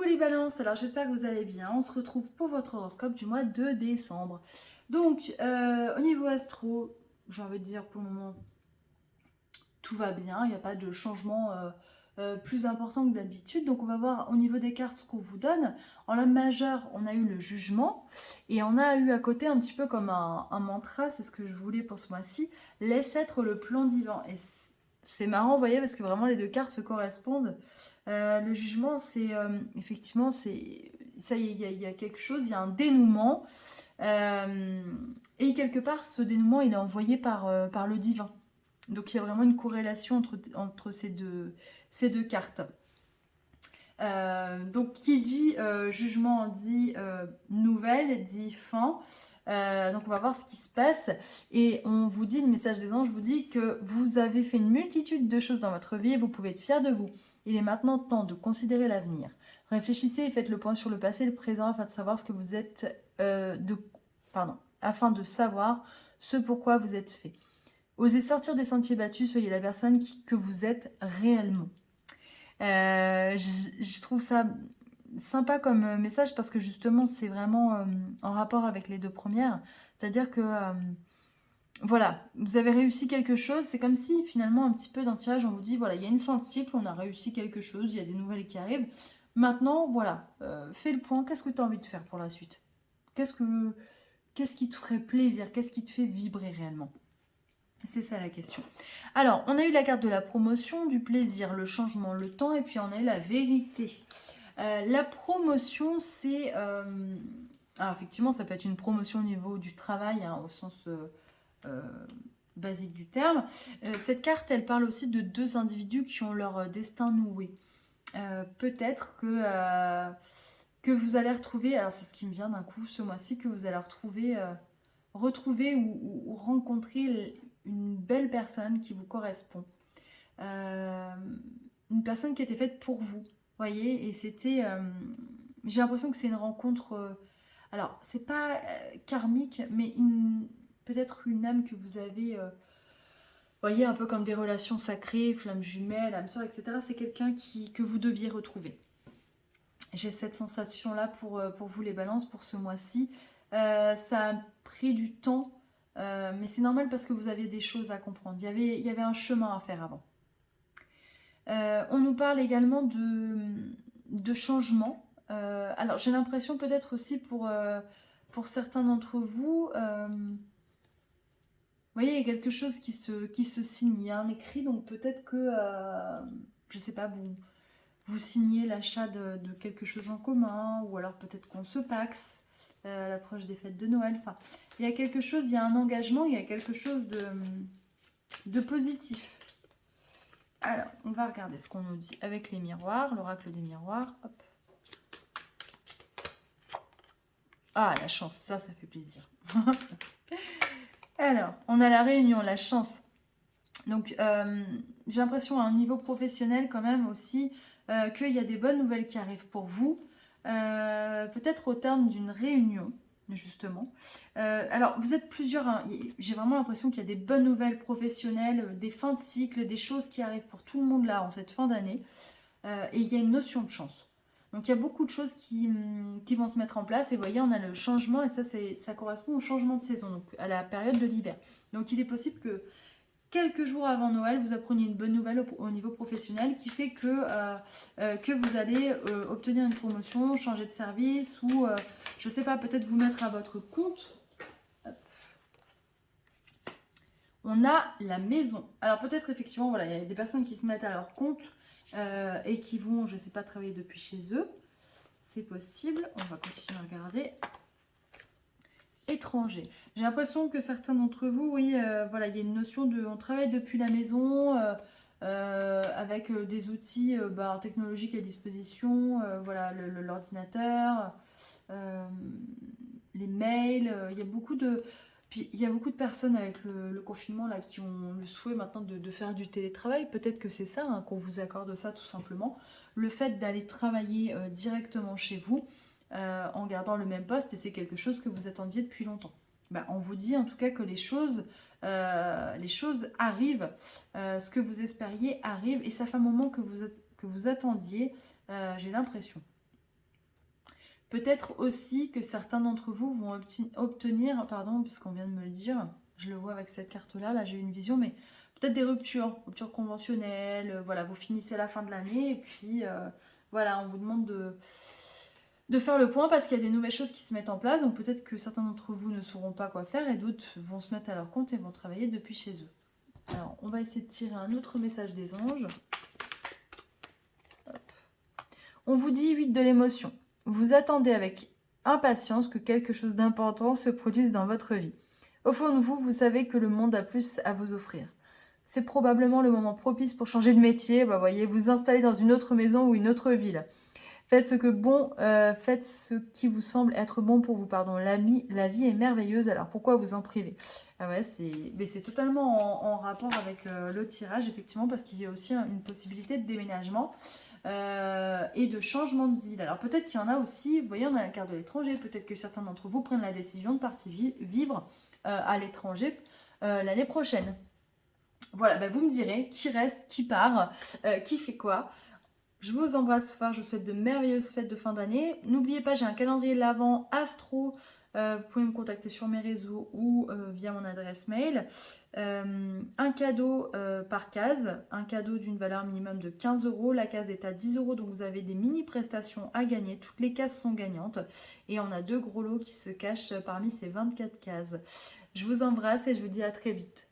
Coucou les balances, alors j'espère que vous allez bien. On se retrouve pour votre horoscope du mois de décembre. Donc, au niveau astro, j'ai envie de dire pour le moment, tout va bien. Il n'y a pas de changement plus important que d'habitude. Donc, on va voir au niveau des cartes ce qu'on vous donne. En l'homme majeur, on a eu le jugement. Et on a eu à côté un petit peu comme un mantra, c'est ce que je voulais pour ce mois-ci. Laisse être le plan divin. Et c'est marrant, vous voyez, parce que vraiment les deux cartes se correspondent. Le jugement, c'est effectivement, c'est ça, il y a quelque chose, il y a un dénouement, et quelque part, ce dénouement, il est envoyé par le divin. Donc, il y a vraiment une corrélation entre ces deux cartes. Donc, qui dit jugement dit nouvelle, dit fin. Donc, on va voir ce qui se passe. Et on vous dit, le message des anges vous dit que vous avez fait une multitude de choses dans votre vie et vous pouvez être fiers de vous. Il est maintenant temps de considérer l'avenir. Réfléchissez et faites le point sur le passé et le présent afin de savoir ce que vous êtes afin de savoir ce pourquoi vous êtes fait. Osez sortir des sentiers battus, soyez la personne que vous êtes réellement. Je trouve ça sympa comme message parce que justement c'est vraiment en rapport avec les deux premières. C'est-à-dire que voilà, vous avez réussi quelque chose. C'est comme si finalement un petit peu dans ce tirage on vous dit voilà, il y a une fin de cycle, on a réussi quelque chose, il y a des nouvelles qui arrivent. Maintenant voilà, fais le point, qu'est-ce que tu as envie de faire pour la suite? Qu'est-ce qui te ferait plaisir? Qu'est-ce qui te fait vibrer réellement? C'est ça la question. Alors, on a eu la carte de la promotion, du plaisir, le changement, le temps, et puis on a eu la vérité. La promotion, c'est... alors effectivement, ça peut être une promotion au niveau du travail, hein, au sens euh, basique du terme. Cette carte, elle parle aussi de deux individus qui ont leur destin noué. Peut-être que vous allez retrouver, alors c'est ce qui me vient d'un coup ce mois-ci, que vous allez retrouver ou rencontrer une belle personne qui vous correspond. Une personne qui était faite pour vous, voyez, et c'était... j'ai l'impression que c'est une rencontre... alors, c'est pas karmique, mais peut-être une âme que vous avez... voyez, un peu comme des relations sacrées, flammes jumelles, âme sœur, etc. C'est quelqu'un que vous deviez retrouver. J'ai cette sensation-là pour vous les balances, pour ce mois-ci. Ça a pris du temps, mais c'est normal parce que vous aviez des choses à comprendre. Il y avait un chemin à faire avant. On nous parle également de changement. Alors j'ai l'impression peut-être aussi pour certains d'entre vous, vous voyez, il y a quelque chose qui se signe. Il y a un écrit, donc peut-être que, je ne sais pas, vous signez l'achat de quelque chose en commun, ou alors peut-être qu'on se paxe à l'approche des fêtes de Noël. Enfin, il y a quelque chose, il y a un engagement, il y a quelque chose de positif. Alors, on va regarder ce qu'on nous dit avec les miroirs, l'oracle des miroirs. Hop. Ah, la chance, ça fait plaisir. Alors, on a la réunion, la chance. Donc, j'ai l'impression à un niveau professionnel quand même aussi qu'il y a des bonnes nouvelles qui arrivent pour vous. Peut-être au terme d'une réunion, justement. Alors, vous êtes plusieurs, hein. J'ai vraiment l'impression qu'il y a des bonnes nouvelles professionnelles, des fins de cycle, des choses qui arrivent pour tout le monde là en cette fin d'année. Et il y a une notion de chance. Donc, il y a beaucoup de choses qui vont se mettre en place. Et vous voyez, on a le changement, et ça correspond au changement de saison, donc à la période de l'hiver. Donc, il est possible que quelques jours avant Noël, vous appreniez une bonne nouvelle au niveau professionnel qui fait que vous allez obtenir une promotion, changer de service ou, je ne sais pas, peut-être vous mettre à votre compte. Hop. On a la maison. Alors peut-être effectivement, voilà, il y a des personnes qui se mettent à leur compte et qui vont, je ne sais pas, travailler depuis chez eux. C'est possible. On va continuer à regarder. Étranger. J'ai l'impression que certains d'entre vous, oui, voilà, il y a une notion de, on travaille depuis la maison avec des outils technologiques à disposition, voilà, l'ordinateur, les mails. Il y a beaucoup de, puis il y a beaucoup de personnes avec le confinement là qui ont le souhait maintenant de faire du télétravail. Peut-être que c'est ça, hein, qu'on vous accorde ça tout simplement. Le fait d'aller travailler directement chez vous. En gardant le même poste et c'est quelque chose que vous attendiez depuis longtemps. Bah, on vous dit en tout cas que les choses arrivent, ce que vous espériez arrive et ça fait un moment que vous attendiez, j'ai l'impression. Peut-être aussi que certains d'entre vous vont obtenir, pardon, puisqu'on vient de me le dire, je le vois avec cette carte-là, là j'ai eu une vision, mais peut-être des ruptures conventionnelles, voilà, vous finissez la fin de l'année et puis voilà, on vous demande de faire le point parce qu'il y a des nouvelles choses qui se mettent en place, donc peut-être que certains d'entre vous ne sauront pas quoi faire et d'autres vont se mettre à leur compte et vont travailler depuis chez eux. Alors, on va essayer de tirer un autre message des anges. Hop. On vous dit 8 de l'émotion. Vous attendez avec impatience que quelque chose d'important se produise dans votre vie. Au fond de vous, vous savez que le monde a plus à vous offrir. C'est probablement le moment propice pour changer de métier, voyez, vous installer dans une autre maison ou une autre ville. Faites faites ce qui vous semble être bon pour vous. Pardon. La vie est merveilleuse, alors pourquoi vous en priver? Ah ouais, c'est totalement en rapport avec le tirage, effectivement, parce qu'il y a aussi une possibilité de déménagement et de changement de ville. Alors peut-être qu'il y en a aussi, vous voyez, on a la carte de l'étranger, peut-être que certains d'entre vous prennent la décision de partir vivre à l'étranger l'année prochaine. Voilà, vous me direz qui reste, qui part, qui fait quoi. Je vous embrasse fort, je vous souhaite de merveilleuses fêtes de fin d'année. N'oubliez pas, j'ai un calendrier de l'Avent Astro. Vous pouvez me contacter sur mes réseaux ou via mon adresse mail. Un cadeau par case, un cadeau d'une valeur minimum de 15 €. La case est à 10 €, donc vous avez des mini prestations à gagner. Toutes les cases sont gagnantes. Et on a 2 gros lots qui se cachent parmi ces 24 cases. Je vous embrasse et je vous dis à très vite.